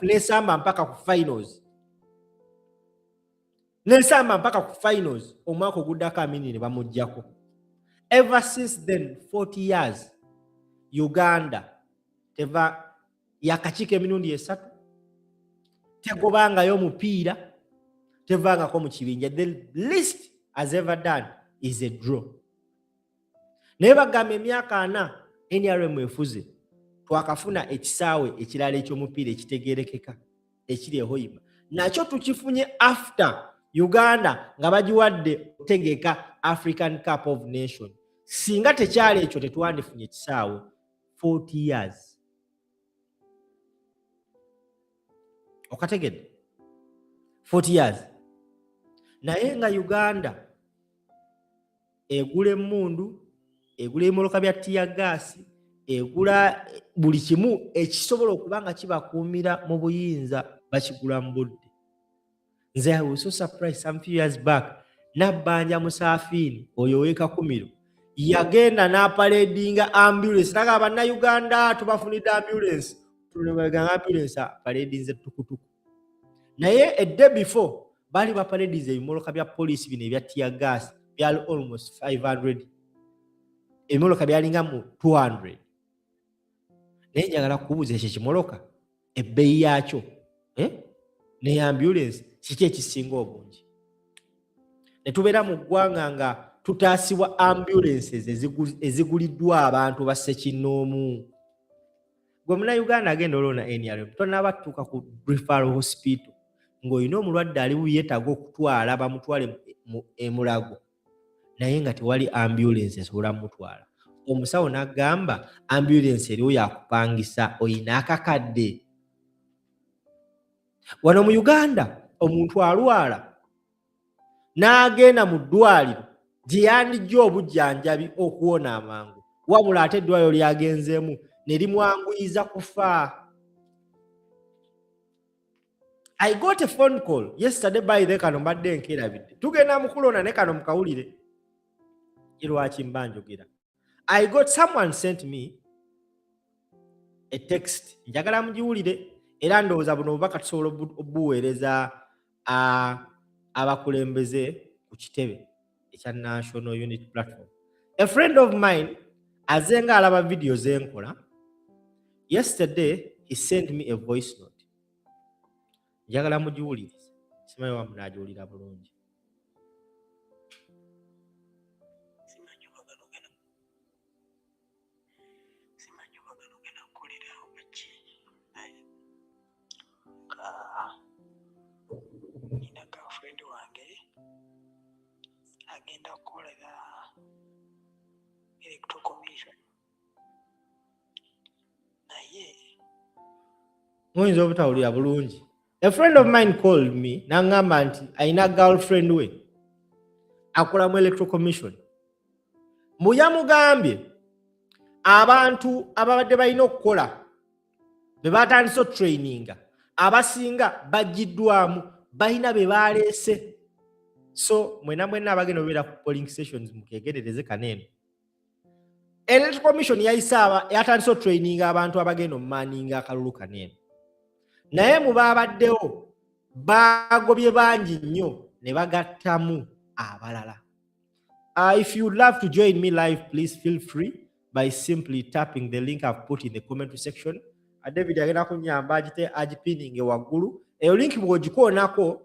nesamba mpaka ku finals. Nesamba mpaka ku finals omwaka oguddako Amin ne bamuggyako. Ever since then 40 years Uganda teva yakachika emirundi 3 tegobangayo mupiira tevangako mu kibinja. The least has ever done is a draw. Naye bagamba emyaka 4 NRM efuze twakafuna ekisaawe ekirala eky'omupiira ekitegeerekeka ekiri e Hoima. Nakyo tukifunye after Uganda nga bagiwadde otegeka African Cup of Nations. Singa tekyali ekyo tetwandifunye ekisaawe 40 years. Okategedde 40 years. Naye nga Uganda egula emmundu, egula ebimoloka bya tiyagaasi, egula buli kimu ekisobola okuba nga kibakuumira mu buyinza bakigula mu budde. Nze I was so surprised some few years back Nabbanja Musafiri oyo ow'Ekakumiro yagenda n'apaledinga ambulance. Naga bannayuganda tubafunidde ambulance. Tulebaganga ambulance paledinze tukutuku. Naye a day before bali bapaledinze ebimoloka bya police bino ebya tear gas byali almost 500. Ebimoloka byalinga mu 200. Naye njagala kubuuza ekyo kimoloka ebbeeyi yakyo ne ambulance kiki ekisinga obungi? Ne tubeera mu ggwanga nga tutaasibwa ambulances eziguliddwa abantu ba Ssekinnoomu. Gwe Munnayuganda agenda olwona NRM tonaba tutuuka ku referral hospital ng'olina omulwadde ali yeetaaga okutwala bamutwale e Mulago naye nga tewali ambulance esobola mutwala. Omusawo n'agamba ambulance eriwo yakupangisa oyina akakadde. Wano mu Uganda omuntu alwala n'agenda mu ddwaliro gye yandijja obujjanjabi okuwona amangu, wabula ate eddwaliro lyagenzeemu ne limwanguyiza kufa. I got a phone call yesterday by the kano mbadde nkerabidde tugenda mukulona ne kano mukawulire lwaki mba njogera. I got someone sent me a text njagala mugiwulire era ndowooza buno obubaka tusobola obuweereza abakulembeze ku kitebe ekya National Unity Platform. A friend of mine azenga alaba video zenkola. Yesterday he sent me a voice note. Njagala mugiwulire simanyi wa munagiwulira bulungi. Agenda kukolera Electoral Commission. Naye muyinza obutawulira bulungi. A friend of mine called me n'angamba nti alina girlfriend we akola mu Electoral Commission. Yamugambye abantu ababadde balina okukola be batandise traininga abasinga bagiddwamu balina be baleese. So mwena abagenda obeera ku polling stations mukegerereze kaneeno. Electoral Commission yatandise traininga abantu abagenda omumaninga akalulu kaneeno. Naye mu babaddewo bagobye bangi nnyo ne bagattamu abalala. If you would love to join me live, please feel free by simply tapping the link I've put in the comment section. David agenda kunyamba agipininge waggulu. Eyo link bw'ogikoonako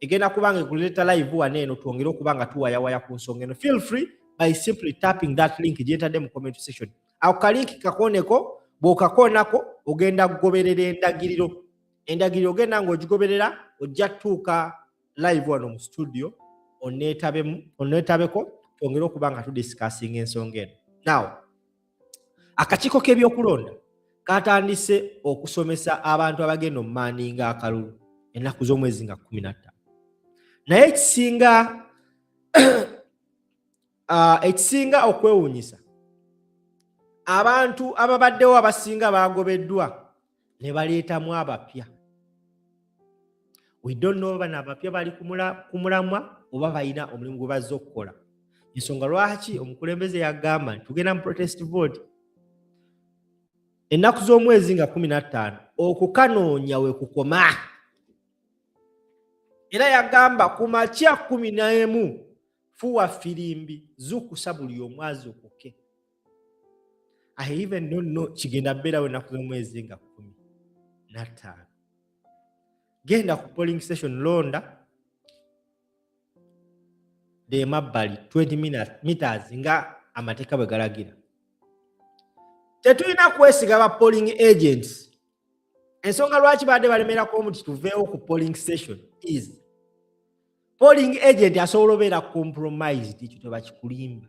egenda kubanga ekuleta live waneeno twongere okubanga tuwayawaya ku nsonga eno. Feel free by simply tapping that link gyentadde mu comment section. Ako kalinki kakooneko, bw'okakoonako ogenda kugoberera endagiriro. Endagiriro ogenda ng'ogigoberera ojja tuuka live wano mu studio oneetabeko twongere okubanga tudiscussing ensonga eno. Now, akakiiko k'ebyokulonda katandise okusomesa abantu abagenda omumaninga akalulu ennaku z'omwezi nga 15. Naye ekisinga okwewuunyisa, abantu ababaddewo abasinga bagobeddwa ne baleetamu abapya. We don't know bano abapya bali ku mulamwa oba balina omulimu gwe bazze okukola. Ensonga lwaki omukulembeze yagamba nti tugenda mu protest vote ennaku z'omwezi nga 15 okukanoonya we kukoma. Era yagamba ku makya 11 fuwa firimbi zukusa buli omwazi okuke. I even don't know kigenda beerawo ennaku z'omwezi nga 15. Genda ku polling station londa de mabbali 20 meters nga amateeka bwe galagira. Tetulina kwesiga ba polling agents. Ensonga lwaki badde balemerako omuti tuveewo ku polling station is polling agent asobola obeera compromised. Ekyo tebakikulimba,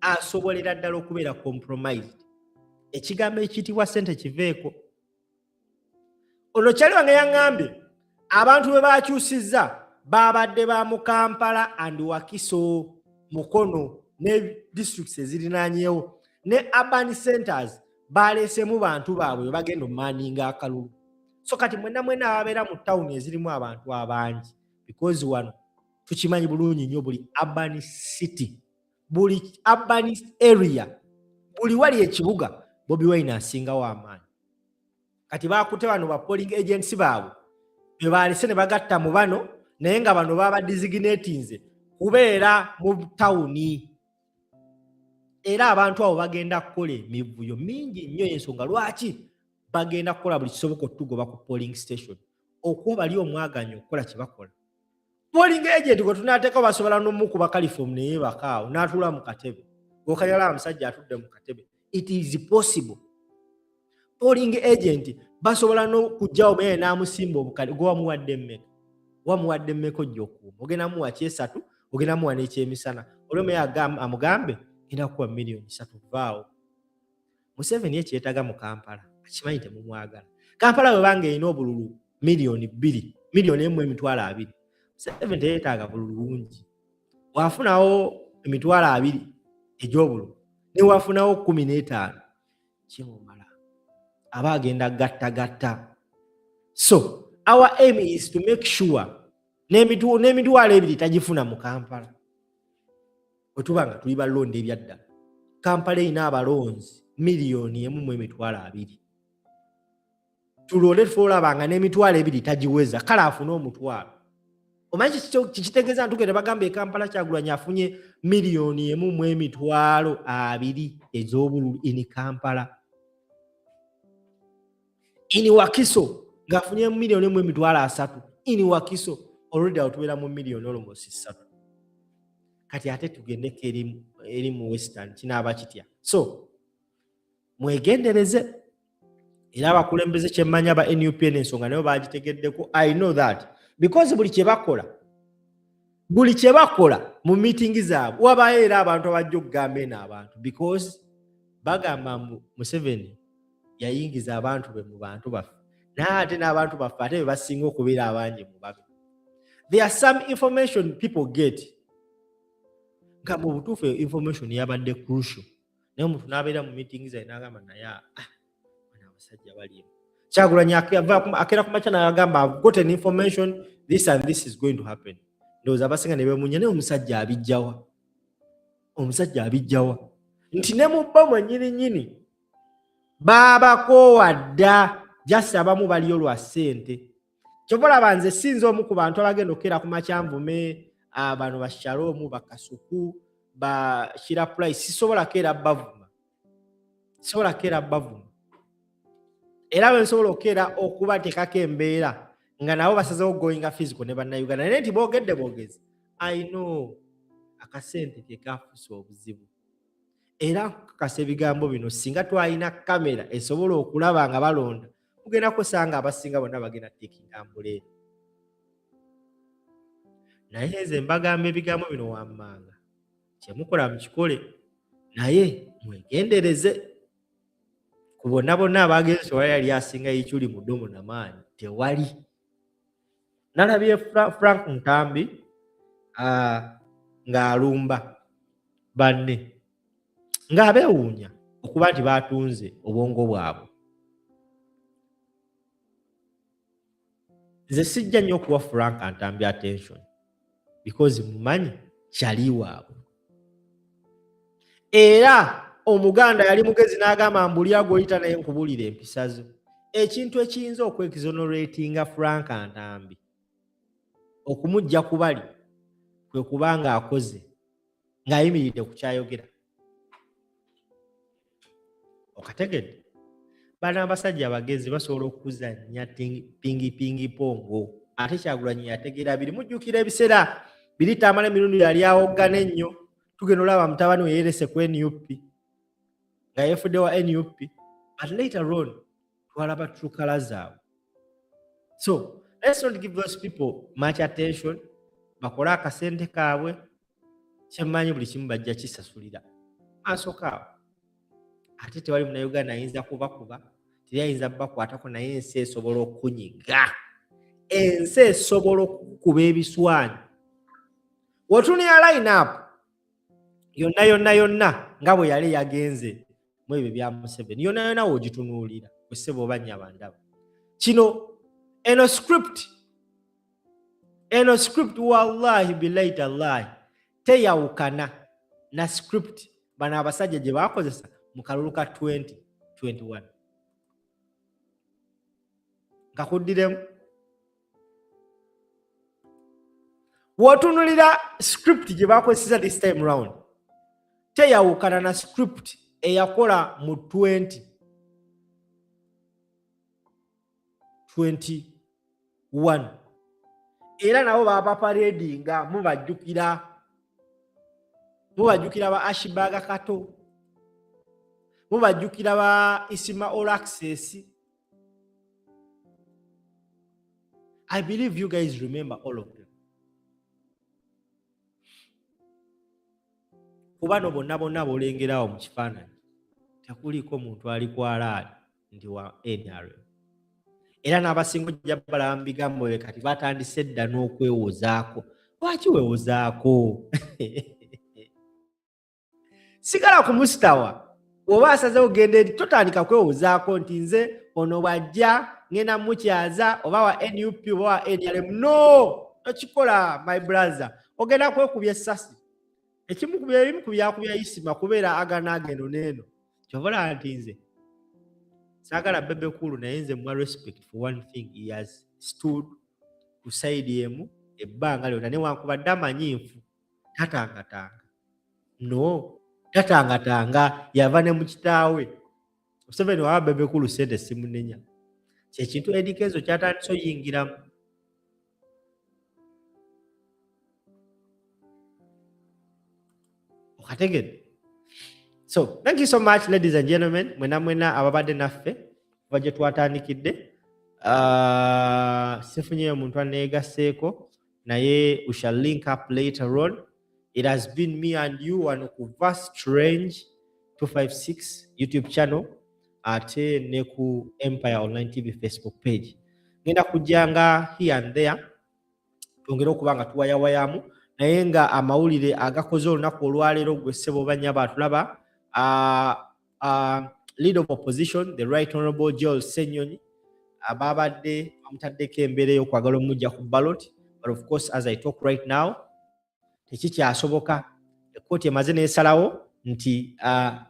asobolera ddala okubeera compromised. Ekigambo ekiyitibwa ssente kiveeko. Ono kyali wange yaŋŋambye abantu be bakyusizza babadde ba mu Kampala and Wakiso, Mukono ne districts ezirinaanyeewo ne urban centers baleesemu bantu baabwe bagenda omumaninga akalulu. So kati mwena ababeera mu tawuni ezirimu abantu abangi, because wano tukimanyi bulungi nnyo buli urban city, buli urban area, buli wali ekibuga Bobi Wine asingawo amaanyi. Kati baakute bano ba polling agents baabwe be baalese ne bagatta mu bano, naye nga bano baba designatinze kubeera mu tawuni. Era abantu abo bagenda kukola emivuyo mingi nnyo. Ensonga lwaki bagenda kukola buli kisoboka okutugoba ku polling station okuba bali omwaganya okukola kye bakola. Polling agent gwe tunaateeka basobola n'omukuba kalifomu ne yeebakaawo n'atuula mu katebe, okayala omusajja atudde mu katebe. It is possible. Polling agent basobola n'okujjawo naye n'amusimba obukale gwe wamuwadde mmeka. Wamuwadde mmeka ojja okuuma. Ogenda muwa kyesatu, ogenda muwa n'ekyemisana. Olw'omu amugambe genda kuwa million 3 vaawo. Museveni ekyetaga mu Kampala akimanyi temumwagala. Kampala bwe banga erina obululu million 2, million 1.2. Museveni teyeetaaga bululu bungi. Wafunawo 2 egy'obululu ne wafunawo 15 kimumala. Aba agenda gatta. So our aim is to make sure n'emitwalo 2 tagifuna mu Kampala. Otubanga tuli balonde ebyadda. Kampala ina abalonzi million 1.2. Tulonde tufolabanga n'emitwalo 2 tagiweza, kale afuna omutwalo. Omanyi kikitegeeza ntugende bagamba e Kampala Kyagulanyi afunye million 1.2 ez'obululu in Kampala. Ini Wakiso ng'afunye million 1.3 ini Wakiso already atubeera mu million almost 3. Kati ate tugendeko eri mu Western kinaaba kitya. So mwegendereze. Era abakulembeze kyemmanya ba NUP n'ensonga nayo bagitegeddeko. I know that because buli kye bakola buli kye bakola mu meeting zaabwe wabayo era abantu abajja okugamba eno abantu because bagamba Museveni yayingiza abantu be mu bantu baffe naye ate n'abantu baffe ate be basinga okubeera abangi mu babe. There are some information people get nga mu butuufu information yabadde crucial naye omuntu n'abeera mu meeting zaye n'agamba naye bano abasajja balimu. Kyagulanyi akeera ku makya n'agamba I've got an information this and this is going to happen. Ndowooza abasinga ne beemunya naye omusajja abijjawa nti ne mu bbo mwennyini baabakoowa dda just abamu baliyo lwa ssente. Kyova olaba nze sinza omu ku bantu abagenda okukeera ku makyanvume bano bashaloomu bakasuku bashira price sisobola keera bavuma era bwe nsobola okukeera okubateekako embeera nga nabo basazeho going physical ne bannayuganda naye nti boogezi I know akasente ke kafuusa obuzibu era kakasa ebigambo bino singa twalina kamera esobola okulaba nga balonda mugenda kusanga abasinga bonna bagenda teekingambula naye nze mbagamba ebigambo bino wammanga kyemukola mukikole naye mwegendereze ku bonna abagenzi tewali yali asinga yikyuli mu ddomo namaanyi tewali. Nalabye Frank Ntambi ng'alumba banne ng'abeewuunya okuba nti baatunze obwongo bwabwe. Nze sijja nnyo okuwa Frank Ntambi attention because mumanyi kyali waabwe era Omuganda yali mugezi n'agamba mbulya gw'oyita naye nkubulira empisa zo. Ekintu ekiyinza okwexoneratinga Frank Ntambi okumujja ku bali kwe kubanga akoze ng'ayimiridde ku kyayogera. Okategedde bano abasajja abagezi basobola okuzannya pingi pongo ate Kyagulanyi yategeera biri. Mujjukira ebiseera biri tamala emirundi yali awoggana ennyo tugenda olaba mutabani we yerese ku NUP nga yefudde wa NUP but later on twalaba true colors zaabwe. So let's not give those people much attention. Bakola akasente kaabwe kyemmanyi buli kimu bajja kisasulira maaso kaabwe ate tewali munnayuganda ayinza kubakuba teri ayinza bakwatako naye ensi esobola okunyiga ensi esobola okukuba ebiswanyi. Wotunira line up yonna nga bwe yali yagenze mu ebyo bya Museveni yonna wogitunuulira kusebo banya bandaba kino eno script wallahi billahi tallahi teyawukana na script bano abasajja gye bakozesa mu kalulu ka 2021 nga kuddiremu. Wotunulira script gye bakozesa this time round teyawukana na script eyakola mu 2021 era nabo baba paradinga mubajjukira ba Ashibaga Kato mubajjukira ba Isima All Access. I believe you guys remember all of them. Kubano bonna bolengerawo mu kifaananyi tekuliko muntu ali kwalaali ndi wa NRM era n'abasinga ojja balaba bigambo bye kati batandise dda n'okwewozaako. Lwaki weewozaako? Sigala kumusitawa oba asazeho ogenda eri totandika kwewozaako nti nze ono bw'ajja ngenda mukyaza oba wa NUP oba wa NRM. No, tokikola my brother. Ogenda kwekubya essasi ekimu ku byakubya Isima kubeera aganaageno neeno kyovola nti nze saagala bebe kulu naye nze mwa respect for one thing he has stood ku side yemu ebbanga lyonna newankubadde amanyiinfu tatangatanga. No, tatangatanga yava ne mu kitaawe Museveni waba bebe kulu sente simunenya kyekintu edikezo kyatandise oyingiramu. Okategedde. So thank you so much ladies and gentlemen mwena ababadde naffe kuva gye twatandikidde. Sifunyeyo omuntu aneegaseeko naye we shall link up later on. It has been me and you wano ku Vast Range 256 YouTube channel ate ne ku Empire Online TV Facebook page. Ngenda kujanga here and there tongera okuba nga tuwayawayamu naye nga amawulire agakoze olunaku olwaleero gwe ssebo banya batulaba leader of opposition the right honorable Joel Ssenyonyi ababadde bamutaddeko embeera y'okwagala omujja ku ballot, but of course as I talk right now tekikyasoboka. Ekkooti emaze n'esalawo nti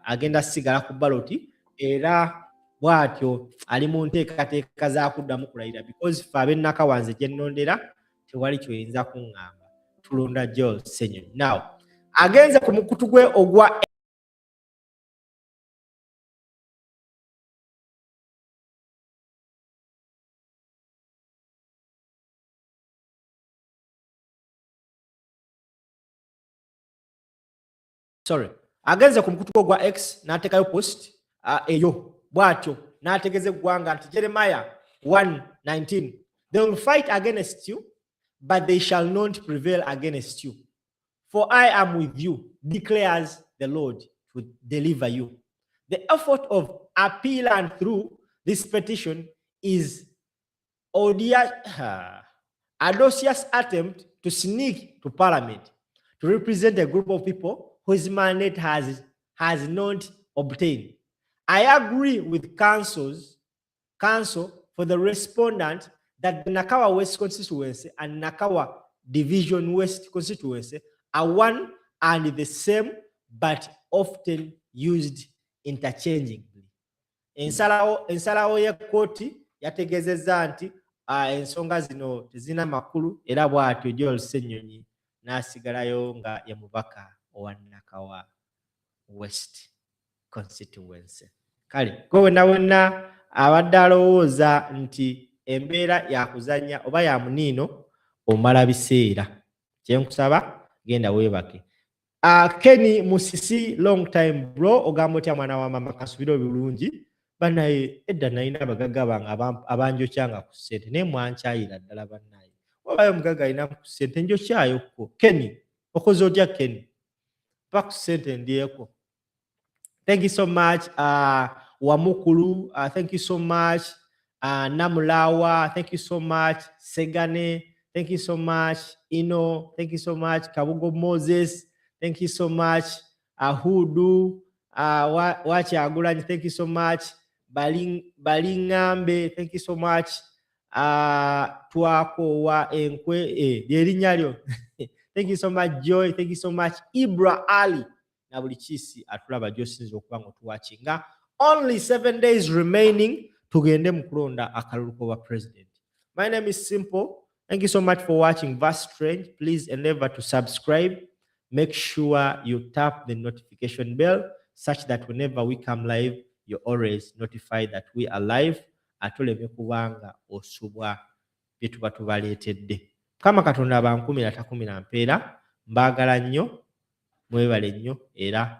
agenda sigala ku ballot era bw'atyo ali mu nteekateeka za kuddamu kulayira because ffe ab'ennakawanze gye nnondera tewali kyoyinza kuŋŋamba, tulonda Joel Ssenyonyi. Now agenze ku mukutu gwe ogwa agenze ku mukutu gwa X n'ateekayo post eyo bw'atyo n'ategeeza eggwanga nti Jeremiah 1:19 they will fight against you but they shall not prevail against you, for I am with you, declares the Lord, to deliver you. The effort of appeal and through this petition is audacious attempt to sneak to parliament to represent a group of people whose mandate has not obtained. I agree with counsel for the respondent that the Nakawa West constituency and Nakawa Division West constituency are one and the same, but often used interchangeably. Ensalawo y'ekkooti yategeezezza nti ensonga zino tezina makulu era bw'atyo Joel Ssenyonyi n'asigalayo nga ye mubaka owa Nakawa West constituency. Kale ko wonna abadde alowooza nti embeera yakuzanya oba ya muniino omala biseera, kyenkusaba genda weebake. Kenny Musisi, long time bro, ogamba otya mwana wa mama kasubira bulungi banaye edda nalina abagagga bange abanjokyanga ku ssente naye mwankyayira ddala bannaye wabayo omugagga alina ku ssente njokyayokko. Kenny okoze otya Kenny? Pa ku ssente ndyeko. Thank you so much Wamukulu, thank you so much Namulawa, thank you so much Segane, thank you so much Ino, thank you so much Kabugo Moses, thank you so much Hudu, Wachagulanyi, thank you so much Balingambe, thank you so much Twako wa Enkwe lyerinnya thank you so much Joy, thank you so much Ibra Ali na buli kisi atulaba gy'osinza okuba ng'otuwachinga. Only 7 days remaining tugende mu kulonda akalulu k'obwa president. My name is Simpo. Thank you so much for watching Vast Range. Please endeavor to subscribe. Make sure you tap the notification bell such that whenever we come live, you're always notified that we are live. Atoleme kubanga osubwa bye tuba tubaleetedde. Kama Katonda abankumira takumira mpeera, mbaagala nnyo, mwebale nnyo era